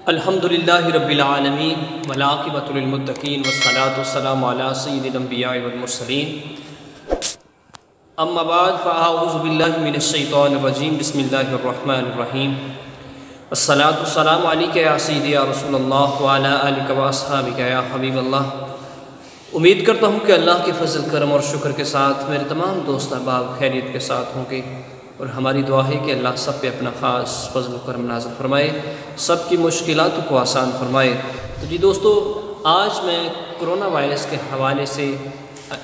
الحمدللہ رب العالمین والعاقبۃ للمتقین والصلاۃ والسلام علی سید الانبیاء والمرسلین اما بعد فاعوذ باللہ من الشیطان الرجیم بسم اللہ الرحمن الرحیم الصلاۃ والسلام علیک یا سیدی یا رسول اللہ وعلی آلک واصحابک یا حبیب اللہ۔ امید کرتا ہوں کہ اللہ کے فضل کرم اور شکر کے ساتھ میرے تمام دوست احباب خیریت کے ساتھ ہوں گے، اور ہماری دعا ہے کہ اللہ سب پہ اپنا خاص فضل و کرم نازل فرمائے، سب کی مشکلات کو آسان فرمائے۔ تو دوستو، آج میں کرونا وائرس کے حوالے سے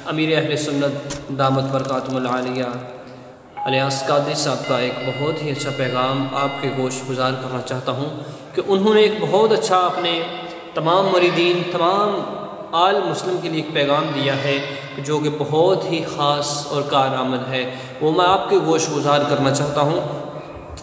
امیر اہل سنت دامت برکاتہم العالیہ الیاس قادری صاحب کا ایک بہت ہی اچھا پیغام آپ کے گوش گزار کرنا چاہتا ہوں کہ انہوں نے ایک بہت اچھا اپنے تمام مریدین، تمام آل مسلم کے لیے ایک پیغام دیا ہے جو کہ بہت ہی خاص اور کارآمد ہے، وہ میں آپ کے گوش گزار کرنا چاہتا ہوں۔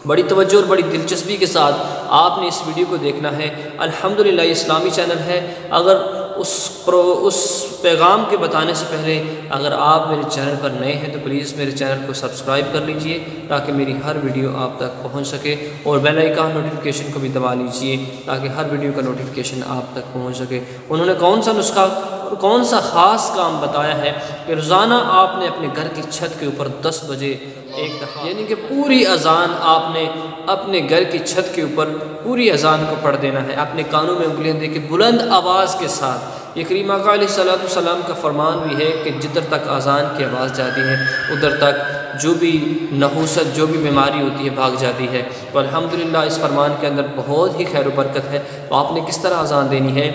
بڑی توجہ اور بڑی دلچسپی کے ساتھ آپ نے اس ویڈیو کو دیکھنا ہے۔ الحمدللہ یہ اسلامی چینل ہے۔ اگر اس پیغام کے بتانے سے پہلے اگر آپ میرے چینل پر نئے ہیں تو پلیز میرے چینل کو سبسکرائب کر لیجئے تاکہ میری ہر ویڈیو آپ تک پہنچ سکے، اور بیل آئیکن نوٹیفیکیشن کو بھی دبا لیجئے تاکہ ہر ویڈیو کا نوٹیفیکیشن آپ تک پہنچ سکے۔ انہوں نے کون سا نسخہ اور کون سا خاص کام بتایا ہے کہ روزانہ آپ نے اپنے گھر کی چھت کے اوپر 10 بجے ایک دفعہ، یعنی کہ پوری اذان آپ نے اپنے گھر کی چھت کے اوپر پوری اذان کو پڑھ دینا ہے، اپنے کانوں میں انگلیاں دے کے بلند آواز کے ساتھ۔ یہ کریم آقا علیہ السلام کا فرمان بھی ہے کہ جدھر تک اذان کی آواز جاتی ہے ادھر تک جو بھی نحوست، جو بھی بیماری ہوتی ہے بھاگ جاتی ہے۔ تو الحمدللہ اس فرمان کے اندر بہت ہی خیر و برکت ہے۔ تو آپ نے کس طرح اذان دینی ہے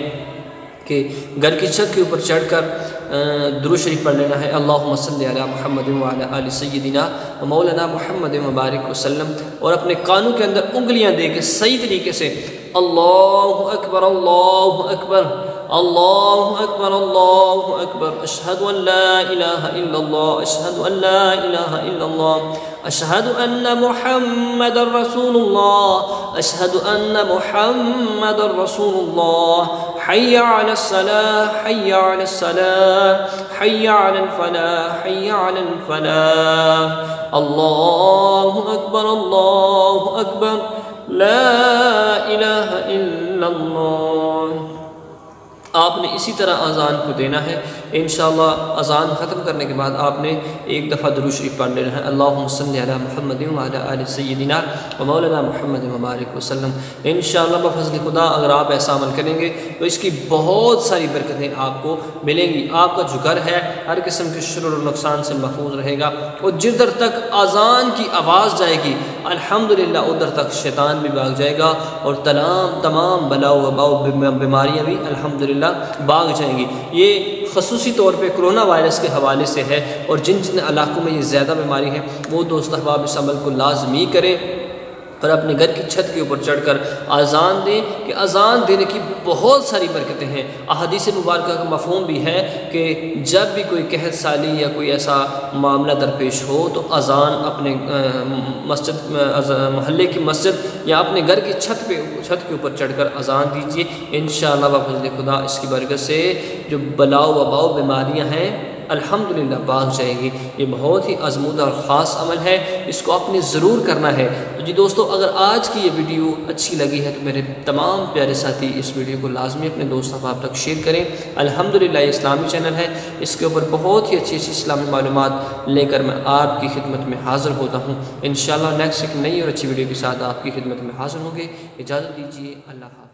کہ گھر کی چھت کے اوپر چڑھ کر درود شریف پڑھ لینا ہے، اللہم صلی علی محمد وعلی آل سیدنا و مولانا محمد مبارک وسلم، اور اپنے کانوں کے اندر انگلیاں دے کے صحیح طریقے سے اللہ اکبر اللہ اکبر اللہ اکبر اللہ اکبر، اشہد ان لا الہ الا اللہ اشہد ان لا الہ الا اللہ اشہد ان محمد رسول اللہ اشہد ان محمد رسول اللہ، حی علی الصلاة حی علی الصلاة حی علی الفلاح حی علی الفلاح، اللہ اکبر لا الہ الا اللہ۔ آپ نے اسی طرح اذان کو دینا ہے۔ انشاءاللہ اذان ختم کرنے کے بعد آپ نے ایک دفعہ درود شریف پڑھ لینا ہے، اللہم صلی علی محمد وعلی آل سیدنا و مولانا محمد مبارک وسلم۔ انشاءاللہ بفضل خدا اگر آپ ایسا عمل کریں گے تو اس کی بہت ساری برکتیں آپ کو ملیں گی۔ آپ کا جو گھر ہے ہر قسم کے شرور و نقصان سے محفوظ رہے گا، اور جدھر تک اذان کی آواز جائے گی الحمدللہ ادھر تک شیطان بھی بھاگ جائے گا، اور تمام بلا و وبا بیماریاں بھی الحمدللہ بھاگ جائیں گی۔ یہ خصوصی طور پہ کرونا وائرس کے حوالے سے ہے، اور جن علاقوں میں یہ زیادہ بیماری ہے وہ دوست احباب اس عمل کو لازمی کریں اور اپنے گھر کی چھت کے اوپر چڑھ کر اذان دیں، کہ اذان دینے کی بہت ساری برکتیں ہیں۔ احادیث مبارکہ کا مفہوم بھی ہے کہ جب بھی کوئی قحط سالی یا کوئی ایسا معاملہ درپیش ہو تو اذان اپنے محلے کی مسجد یا اپنے گھر کی چھت کے اوپر چڑھ کر اذان دیجیے۔ انشاءاللہ بفضل خدا اس کی برکت سے جو بلا و وبا بیماریاں ہیں الحمدللہ بھاگ جائیں گی۔ یہ بہت ہی آزمودہ اور خاص عمل ہے، اس کو آپ نے ضرور کرنا ہے۔ تو دوستو، اگر آج کی یہ ویڈیو اچھی لگی ہے تو میرے تمام پیارے ساتھی اس ویڈیو کو لازمی اپنے دوست احباب تک شیئر کریں۔ الحمدللہ یہ اسلامی چینل ہے، اس کے اوپر بہت ہی اچھی اسلامی معلومات لے کر میں آپ کی خدمت میں حاضر ہوتا ہوں۔ انشاءاللہ نیکسٹ ایک نئی اور اچھی ویڈیو کے ساتھ آپ کی خدمت میں حاضر ہوں گے۔ اجازت دیجیے، اللہ حافظ۔